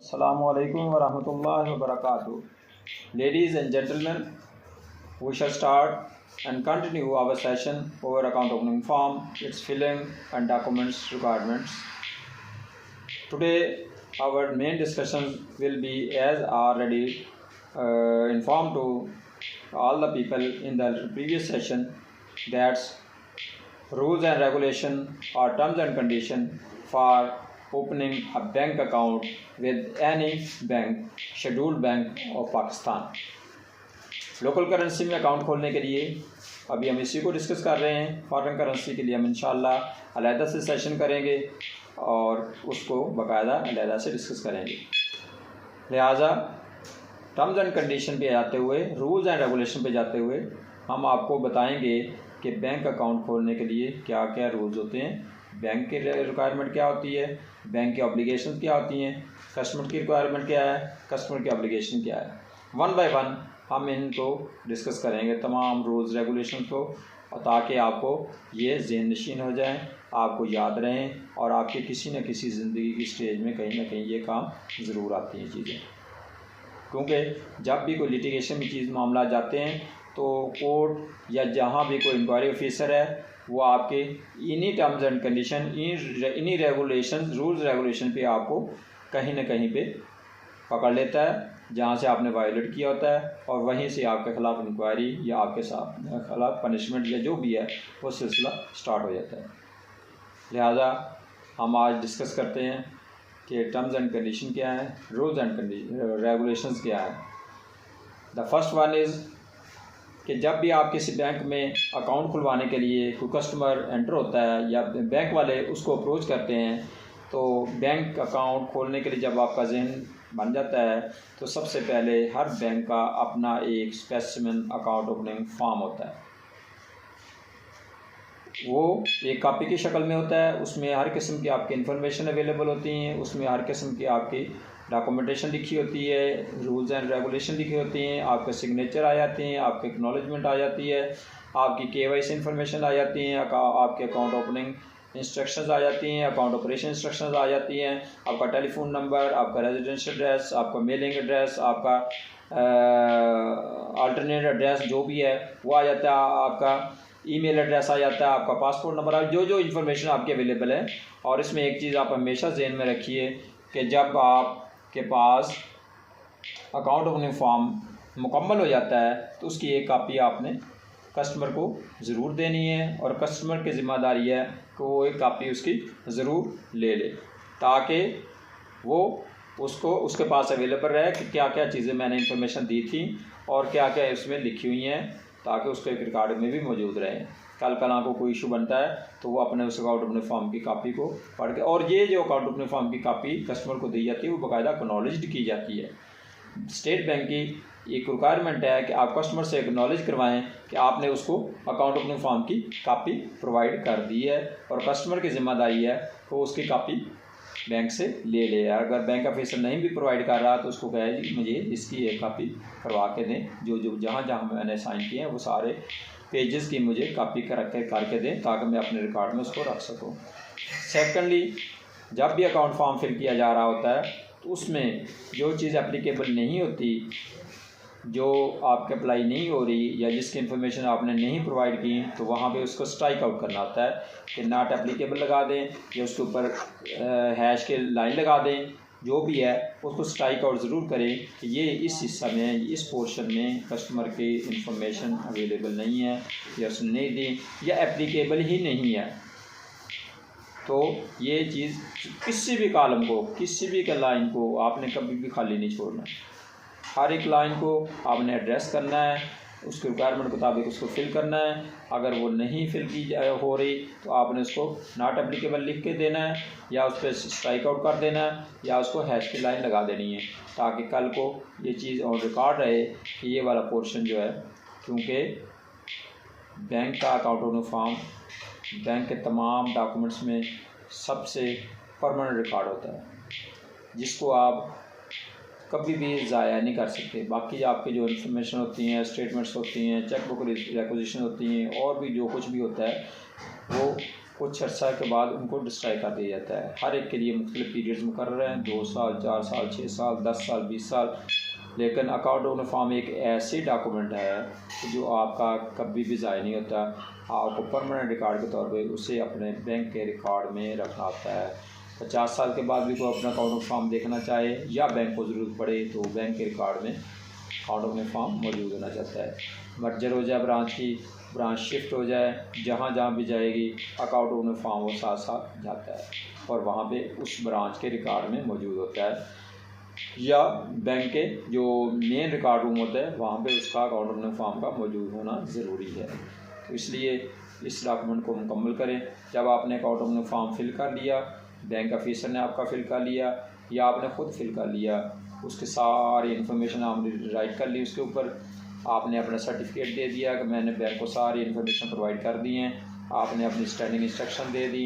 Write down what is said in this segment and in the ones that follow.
Assalamualaikum warahmatullahi wabarakatuh. Ladies and gentlemen, we shall start and continue our session over account opening form, its filling and documents requirements. Today our main discussion will be, as already informed to all the people in the previous session, that's rules and regulation or terms and condition for opening a bank account with any bank, scheduled bank of Pakistan. Local currency में account खोलने के लिए अभी हम इसी को discuss कर रहे हैं। फॉरेन करेंसी के लिए हम इंशाल्लाह अलहदा से सेशन करेंगे और उसको बाकायदा अलहदा से डिस्कस करेंगे। लिहाजा टर्म्स एंड कंडीशन पे जाते हुए, रूल्स एंड रेगुलेशन पे जाते हुए हम आपको बताएंगे कि बैंक अकाउंट खोलने के लिए क्या क्या रूल्स होते हैं, बैंक की रिक्वायरमेंट क्या होती है, बैंक की ऑब्लिगेशन क्या होती हैं, कस्टमर की रिक्वायरमेंट क्या है, कस्टमर की ऑब्लिगेशन क्या है। वन बाय वन हम इनको डिस्कस करेंगे तमाम रूल्स रेगुलेशन को, और ताकि आपको ये ज़हन नशीन हो जाए, आपको याद रहें और आपके किसी न किसी ज़िंदगी की स्टेज में कहीं ना कहीं ये काम ज़रूर आती हैं चीज़ें। क्योंकि जब भी कोई लिटिगेशन की चीज़ मामला जाते हैं तो कोर्ट या जहाँ भी कोई इंक्वायरी ऑफिसर है वो आपके इन्हीं टर्म्स एंड कंडीशन, इन्हीं रेगुलेशन, रूल्स रेगुलेशन पे आपको कहीं ना कहीं पे पकड़ लेता है जहाँ से आपने वायलेट किया होता है, और वहीं से आपके ख़िलाफ़ इंक्वायरी या आपके ख़िलाफ़ पनिशमेंट या जो भी है वो सिलसिला स्टार्ट हो जाता है। लिहाजा हम आज डिस्कस करते हैं कि टर्म्स एंड कंडीशन क्या है, रूल्स एंड रेगुलेशंस क्या है। द फर्स्ट वन इज़ कि जब भी आप किसी बैंक में अकाउंट खुलवाने के लिए कोई कस्टमर एंटर होता है या बैंक वाले उसको अप्रोच करते हैं, तो बैंक अकाउंट खोलने के लिए जब आपका जहन बन जाता है तो सबसे पहले हर बैंक का अपना एक स्पेसिमेन अकाउंट ओपनिंग फॉर्म होता है। वो एक कॉपी की शक्ल में होता है, उसमें हर किस्म की आपकी इन्फॉर्मेशन अवेलेबल होती हैं, उसमें हर किस्म की आपकी डॉक्यूमेंटेशन लिखी होती है, रूल्स एंड रेगुलेशन लिखी होती हैं, आपके सिग्नेचर आ जाते हैं, आपके एक्नॉलेजमेंट आ जाती है, आपकी KYC इन्फॉर्मेशन आ जाती हैं, आपके अकाउंट ओपनिंग इंस्ट्रक्शंस आ जाती हैं, अकाउंट ऑपरेशन इंस्ट्रक्शंस आ जाती हैं, आपका टेलीफोन नंबर, आपका रेजिडेंशियल एड्रेस, आपका मेलिंग एड्रेस, आपका अल्टरनेट एड्रेस जो भी है वो आ जाता है, आपका ईमेल एड्रेस आ जाता है, आपका पासपोर्ट नंबर, जो जो इन्फॉर्मेशन आपकी अवेलेबल है। और इसमें एक चीज़ आप हमेशा ज़हन में रखिए कि जब आपके पास अकाउंट ओपनिंग फॉर्म मुकम्मल हो जाता है तो उसकी एक कापी आपने कस्टमर को ज़रूर देनी है, और कस्टमर की ज़िम्मेदारी है कि वो एक कापी उसकी ज़रूर ले ले, ताकि वो उसको उसके पास अवेलेबल रहे कि क्या क्या चीज़ें मैंने इन्फॉर्मेशन दी थी और क्या क्या इसमें लिखी हुई हैं, ताकि उसके एक रिकॉर्ड में भी मौजूद रहे। कल को कोई इशू बनता है तो वो अपने उस अकाउंट अपने फॉर्म की कापी को पढ़ के, और ये जो अकाउंट अपने फॉर्म की कापी कस्टमर को दी जाती है वो बाकायदा एक्नॉलेज्ड की जाती है। स्टेट बैंक की एक रिक्वायरमेंट है कि आप कस्टमर से एक्नॉलेज करवाएं कि आपने उसको अकाउंट ओपनिंग फॉर्म की कापी प्रोवाइड कर दी है, और कस्टमर की ज़िम्मेदारी है तो उसकी कापी बैंक से ले ले। अगर बैंक ऑफिसर नहीं भी प्रोवाइड कर रहा तो उसको कहे जी मुझे इसकी एक कापी करवा के दें, जो जो जहाँ जहाँ मैंने साइन किए हैं वो सारे पेजेस की मुझे कापी करके दें, ताकि मैं अपने रिकॉर्ड में उसको रख सकूँ। सेकेंडली, जब भी अकाउंट फॉर्म फिल किया जा रहा होता है तो उसमें जो चीज़ एप्लीकेबल नहीं होती, जो आपके अप्लाई नहीं हो रही या जिसकी इन्फॉर्मेशन आपने नहीं प्रोवाइड की, तो वहाँ पे उसको स्ट्राइक आउट करना होता है कि नॉट एप्लीकेबल लगा दें या उसके ऊपर हैश के लाइन लगा दें, जो भी है उसको स्ट्राइक आउट ज़रूर करें कि ये इस हिस्सा में, इस पोर्शन में कस्टमर की इन्फॉर्मेशन अवेलेबल नहीं है या उसने नहीं दी या एप्लीकेबल ही नहीं है। तो ये चीज़ किसी भी कॉलम को, किसी भी लाइन को आपने कभी भी खाली नहीं छोड़ना, हर एक लाइन को आपने एड्रेस करना है, उसके रिक्वायरमेंट के मुताबिक उसको फिल करना है। अगर वो नहीं फिल की हो रही तो आपने उसको नॉट एप्लीकेबल लिख के देना है, या उस पर स्ट्राइक आउट कर देना है, या उसको हैश की लाइन लगा देनी है, ताकि कल को ये चीज़ ऑन रिकॉर्ड रहे कि ये वाला पोर्शन जो है, क्योंकि बैंक का अकाउंट ओपनिंग फॉर्म बैंक के तमाम डॉक्यूमेंट्स में सबसे परमानेंट रिकॉर्ड होता है, जिसको आप कभी भी ज़ाया नहीं कर सकते। बाकी आपकी जो इन्फॉर्मेशन होती हैं, स्टेटमेंट्स होती हैं, चेक बुक रिक्विजिशन होती हैं, और भी जो कुछ भी होता है वो कुछ अर्सा के बाद उनको डिस्ट्रॉय कर दिया जाता है। हर एक के लिए मुख्तलिफ पीरियड्स मुकर्रर हैं, 2 साल, 4 साल, 6 साल, 10 साल, 20 साल। लेकिन अकाउंट ओपन फॉर्म एक ऐसी डॉक्यूमेंट है जो आपका कभी भी ज़ाया नहीं होता। आपको परमानेंट रिकॉर्ड के तौर पे उसे अपने बैंक के रिकॉर्ड में रखना होता है। 50 साल के बाद भी कोई अपना अकाउंट ओपन फॉर्म देखना चाहे या बैंक को ज़रूरत पड़े तो बैंक के रिकॉर्ड में अकाउंट ओपन फॉर्म मौजूद होना चाहता है। मर्जर हो जाए ब्रांच की, ब्रांच शिफ्ट हो जाए, जहाँ जहाँ भी जाएगी अकाउंट ओपन फॉर्म वो साथ साथ जाता है और वहाँ पे उस ब्रांच के रिकॉर्ड में मौजूद होता है। या बैंक के जो मेन रिकॉर्ड रूम होता है वहाँ पे उसका अकाउंट ओपनिंग फॉर्म का मौजूद होना ज़रूरी है। तो इसलिए इस डॉक्यूमेंट को मुकम्मल करें। जब आपने अकाउंट ओपनिंग फॉर्म फिल कर लिया, बैंक ऑफिसर ने आपका फिल कर लिया या आपने ख़ुद फिल कर लिया, उसके सारी इन्फॉर्मेशन आपने राइट कर ली, उसके ऊपर आपने अपना सर्टिफिकेट दे दिया कि मैंने बैंक को सारी इन्फॉर्मेशन प्रोवाइड कर दी हैं। आपने अपनी स्टैंडिंग इंस्ट्रक्शन दे दी,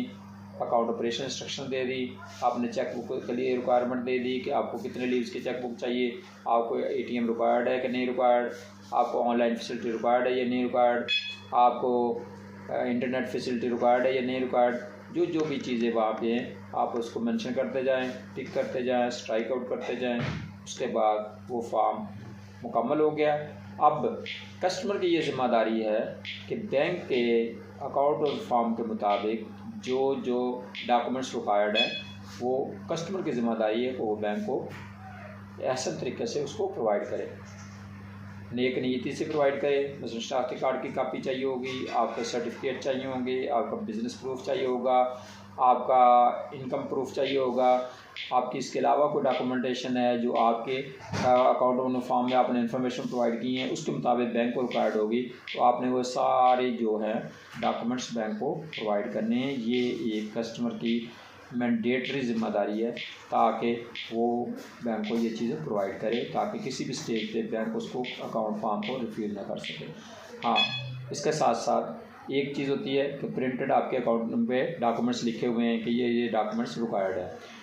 अकाउंट ऑपरेशन इंस्ट्रक्शन दे दी, आपने चेक बुक के लिए रिक्वायरमेंट दे दी कि आपको कितने लीव्स की चेक बुक चाहिए, आपको एटीएम रिक्वायर्ड है कि नहीं रिक्वायर्ड, आपको ऑनलाइन फैसिलिटी रिक्वायर्ड है या नहीं रिक्वायर्ड, आपको इंटरनेट फैसिलिटी रिक्वायर्ड है या नहीं रिक्वायर्ड। जो भी चीज़ें वहाँ पे हैं आप उसको मेंशन करते जाएं, टिक करते जाएं, स्ट्राइक आउट करते जाएं। उसके बाद वो फॉर्म मुकम्मल हो गया। अब कस्टमर की ये ज़िम्मेदारी है कि बैंक के अकाउंट और फॉर्म के मुताबिक जो डॉक्यूमेंट्स रिक्वायर्ड है वो कस्टमर की ज़िम्मेदारी है कि वो बैंक को ऐसा तरीके से उसको प्रोवाइड करे, नेक नीयती से प्रोवाइड करे। मसलन शनाख्ती कार्ड की कापी चाहिए होगी, आपके सर्टिफिकेट चाहिए होंगे, आपका बिज़नेस प्रूफ चाहिए होगा, आपका इनकम प्रूफ चाहिए होगा, आपकी इसके अलावा कोई डॉक्यूमेंटेशन है जो आपके अकाउंट ओपन फॉर्म में आपने इन्फॉर्मेशन प्रोवाइड की है उसके मुताबिक बैंक को रिक्वायर्ड होगी, तो आपने वो सारे जो है डॉक्यूमेंट्स बैंक को प्रोवाइड करने हैं। ये एक कस्टमर की मैंडेटरी ज़िम्मेदारी है ताकि वो बैंक को ये चीज़ें प्रोवाइड करे, ताकि किसी भी स्टेज पे बैंक उसको अकाउंट फॉर्म को रिफ्यूज़ ना कर सके। हाँ, इसके साथ साथ एक चीज़ होती है कि प्रिंटेड आपके अकाउंट पे डॉक्यूमेंट्स लिखे हुए हैं कि ये डॉक्यूमेंट्स रिक्वायर्ड है।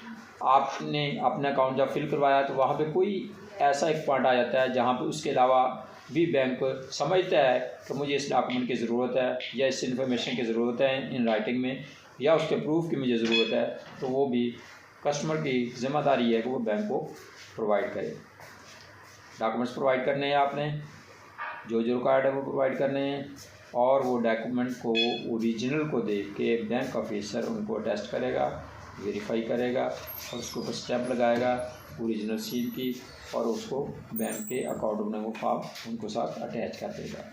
आपने अपना अकाउंट जब फिल करवाया तो वहाँ पे कोई ऐसा एक पॉइंट आ जाता है जहाँ पे उसके अलावा भी बैंक समझता है कि मुझे इस डॉक्यूमेंट की ज़रूरत है या इस इन्फॉर्मेशन की ज़रूरत है इन राइटिंग में या उसके प्रूफ की मुझे ज़रूरत है, तो वो भी कस्टमर की ज़िम्मेदारी है कि वो बैंक को प्रोवाइड करे। डॉक्यूमेंट्स प्रोवाइड करने हैं आपने, जो रिक्वायर्ड है वो प्रोवाइड करने हैं और वो डॉक्यूमेंट को ओरिजिनल को देख के बैंक ऑफिसर उनको अटेस्ट करेगा, वेरीफाई करेगा और उसके ऊपर स्टैम्प लगाएगा ओरिजिनल सील की और उसको बैंक के अकाउंट में वो फॉर्म उनको साथ अटैच कर देगा।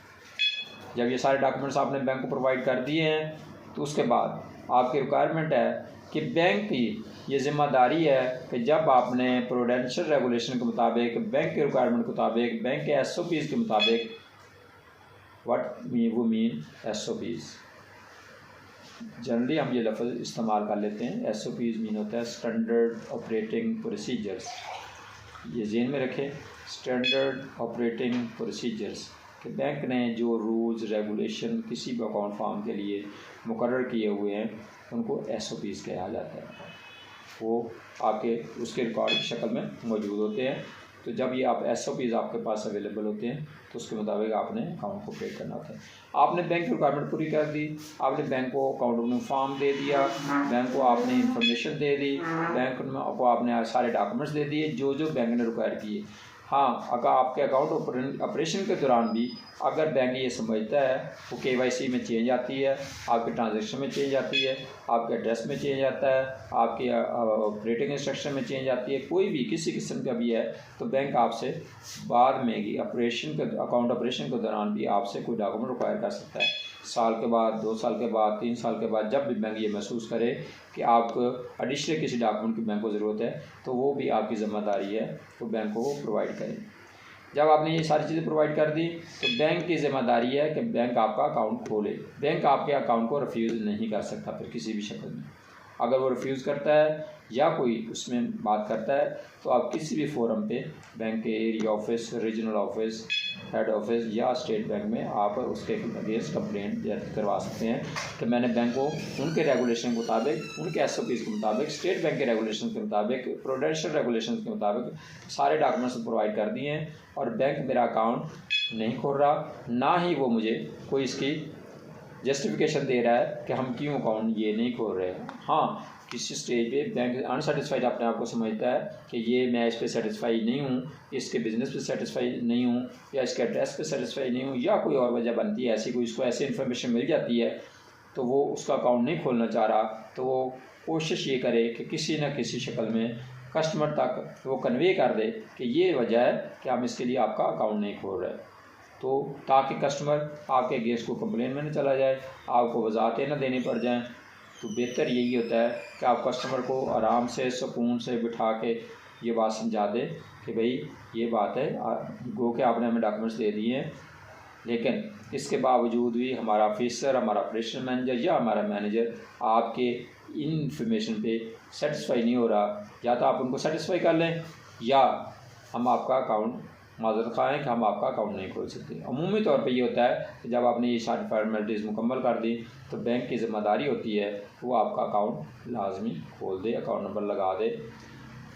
जब ये सारे डॉक्यूमेंट्स आपने बैंक को प्रोवाइड कर दिए हैं तो उसके बाद आपकी रिक्वायरमेंट है कि बैंक की ये ज़िम्मेदारी है कि जब आपने प्रूडेंशियल रेगुलेशन के मुताबिक, बैंक के रिक्वायरमेंट के मुताबिक, बैंक के SOPs के मुताबिक, वो मीन SOPs, जनरली हम ये लफ्ज़ इस्तेमाल कर लेते हैं। SOPs मीन होता है स्टैंडर्ड ऑपरेटिंग प्रोसीजर्स। ये ज़हन में रखें, स्टैंडर्ड ऑपरेटिंग प्रोसीजर्स कि बैंक ने जो रूल्स रेगुलेशन किसी भी अकाउंट फॉर्म के लिए मुकर्रर किए हुए हैं उनको SOPs कहा जाता है। वो आपके उसके रिकॉर्ड की शक्ल में मौजूद होते हैं। तो जब ये आप SOPs आपके पास अवेलेबल होते हैं तो उसके मुताबिक आपने अकाउंट को क्रिएट करना होता है। आपने बैंक की रिक्वायरमेंट पूरी कर दी, आपने बैंक को अकाउंट ओपनिंग फॉर्म दे दिया, बैंक को आपने इंफॉर्मेशन दे दी, बैंक को आपने सारे डॉक्यूमेंट्स दे दिए जो बैंक ने रिक्वायर किए। हाँ, अगर आपके अकाउंट ऑपरेशन के दौरान भी अगर बैंक ये समझता है वो KYC में चेंज आती है, आपके ट्रांजैक्शन में चेंज आती है, आपके एड्रेस में चेंज आता है, आपके ऑपरेटिंग इंस्ट्रक्शन में चेंज आती है, कोई भी किसी किस्म का भी है, तो बैंक आपसे बाद में ही अकाउंट ऑपरेशन के दौरान भी आपसे कोई डॉक्यूमेंट रिक्वायर कर सकता है। साल के बाद, 2 साल के बाद, 3 साल के बाद, जब भी बैंक ये महसूस करे कि आपको एडिशनल किसी डॉक्यूमेंट की बैंक को ज़रूरत है तो वो भी आपकी ज़िम्मेदारी है तो बैंक को वो प्रोवाइड करें। जब आपने ये सारी चीज़ें प्रोवाइड कर दी तो बैंक की ज़िम्मेदारी है कि बैंक आपका अकाउंट खोले। बैंक आपके अकाउंट को रिफ्यूज़ नहीं कर सकता फिर किसी भी शक्ल में। अगर वो रिफ्यूज़ करता है या कोई उसमें बात करता है तो आप किसी भी फोरम पे बैंक के area office, regional office, head office या स्टेट बैंक में आप उसके अगेंस्ट कंप्लेंट करवा सकते हैं कि मैंने बैंक को उनके रेगुलेशन के मुताबिक, उनके SOPs के मुताबिक, स्टेट बैंक के रेगुलेशन के मुताबिक, प्रूडेंशियल रेगुलेशन के मुताबिक सारे डॉक्यूमेंट्स प्रोवाइड कर दिए हैं और बैंक मेरा अकाउंट नहीं खोल रहा, ना ही वो मुझे कोई इसकी जस्टिफिकेशन दे रहा है कि हम क्यों अकाउंट ये नहीं खोल रहे। हाँ, किसी स्टेज पे बैंक अनसेटिस्फाइड अपने आप को समझता है कि ये मैं इस पे सेटिस्फाई नहीं हूँ, इसके बिज़नेस पे सेटिस्फाई नहीं हूँ, या इसके एड्रेस पे सेटिस्फाई नहीं हूँ, या कोई और वजह बनती है ऐसी, कोई इसको ऐसी इन्फॉर्मेशन मिल जाती है तो वो उसका अकाउंट नहीं खोलना चाह रहा, तो वो कोशिश ये करे कि किसी न किसी शक्ल में कस्टमर तक वो कन्वे कर दे कि ये वजह है कि हम इसके लिए आपका अकाउंट नहीं खोल रहे, तो ताकि कस्टमर आपके अगेंस्ट को कंप्लेन में न चला जाए, आपको वजाहतें न देनी पड़ जाएं। तो बेहतर यही होता है कि आप कस्टमर को आराम से सुकून से बिठा के ये बात समझा दें कि भाई ये बात है, गो के आपने हमें डॉक्यूमेंट्स दे दिए हैं, लेकिन इसके बावजूद भी हमारा ऑफिसर, हमारा ऑपरेशन मैनेजर या हमारा मैनेजर आपके इन इंफॉर्मेशन पे सेटिस्फाई नहीं हो रहा, या तो आप उनको सेटिस्फाई कर लें या हम आपका अकाउंट माजरत खाएँ कि हम आपका अकाउंट नहीं खोल सकते। अमूमी तौर पे ये होता है कि जब आपने ये सारी फॉर्मेलिटीज़ मुकम्मल कर दी तो बैंक की ज़िम्मेदारी होती है कि वो आपका अकाउंट लाजमी खोल दे, अकाउंट नंबर लगा दे।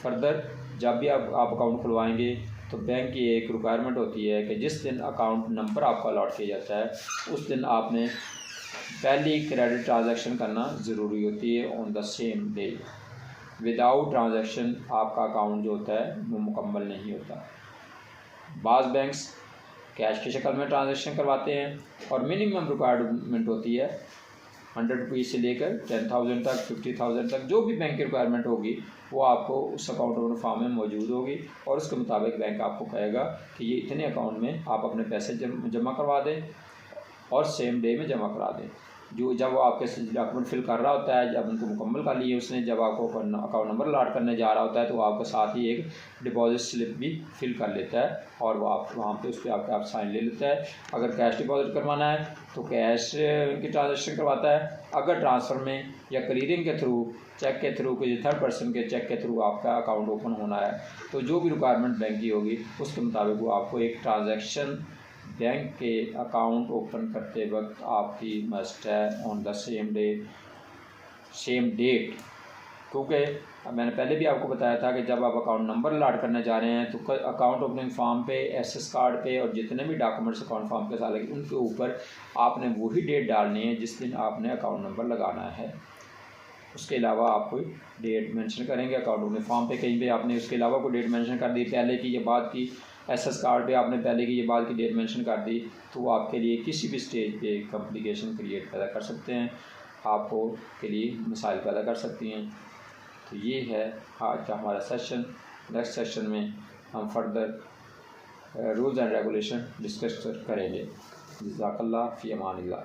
फर्दर जब भी आप अकाउंट खुलवाएंगे तो बैंक की एक रिक्वायरमेंट होती है कि जिस दिन अकाउंट नंबर आपका अलॉट किया जाता है उस दिन आपने पहली क्रेडिट ट्रांजैक्शन करना ज़रूरी होती है on the same day. Without transaction आपका अकाउंट जो होता है वो मुकम्मल नहीं होता। बाज़ बैंक्स कैश की शक्ल में ट्रांजैक्शन करवाते हैं और मिनिमम रिक्वायरमेंट होती है 100 रुपीज़ से लेकर 10,000 तक, 50,000 तक, जो भी बैंक की रिक्वायरमेंट होगी वो आपको उस अकाउंट ओपन फॉर्म में मौजूद होगी और उसके मुताबिक बैंक आपको कहेगा कि ये इतने अकाउंट में आप अपने पैसे जमा करवा दें और सेम डे में जमा करा दें। जो जब वो आपके डॉक्यूमेंट फिल कर रहा होता है, जब उनको मुकम्मल कर लिए उसने, जब आपको अकाउंट नंबर अलॉट करने जा रहा होता है तो वो आपके साथ ही एक डिपॉजिट स्लिप भी फिल कर लेता है और वो आप वहाँ पे उस पर आप साइन ले लेता है। अगर कैश डिपॉजिट करवाना है तो कैश की ट्रांजेक्शन करवाता है, अगर ट्रांसफ़र में या क्लियरिंग के थ्रू, चेक के थ्रू, किसी थर्ड पर्सन के चेक के थ्रू आपका अकाउंट ओपन होना है तो जो भी रिक्वायरमेंट बैंक की होगी उसके मुताबिक वो आपको एक ट्रांजैक्शन बैंक के अकाउंट ओपन करते वक्त आपकी मस्ट है on the same day, same date. क्योंकि मैंने पहले भी आपको बताया था कि जब आप अकाउंट नंबर अलॉट करने जा रहे हैं तो अकाउंट ओपनिंग फॉर्म पे, एसएस कार्ड पे और जितने भी डॉक्यूमेंट्स अकाउंट फॉर्म के साथ लगे उनके ऊपर आपने वही डेट डालनी है जिस दिन आपने अकाउंट नंबर लगाना है। उसके अलावा आप कोई डेट मेंशन करेंगे अकाउंट ओपनिंग फॉर्म पे, कहीं पे आपने उसके अलावा कोई डेट मेंशन कर दी, पहले की या बाद की, एसएस कार्ड पे आपने पहले की या बाद की डेट मेंशन कर दी, तो वो आपके लिए किसी भी स्टेज पे कॉम्प्लिकेशन क्रिएट पैदा कर सकते हैं, आपको के लिए मसाइल पैदा कर सकती हैं। तो ये है आज का हमारा सेशन। नेक्स्ट सेशन में हम further rules and regulation discuss करेंगे। जज़ाकल्लाह फ़ी अमानिल्लाह।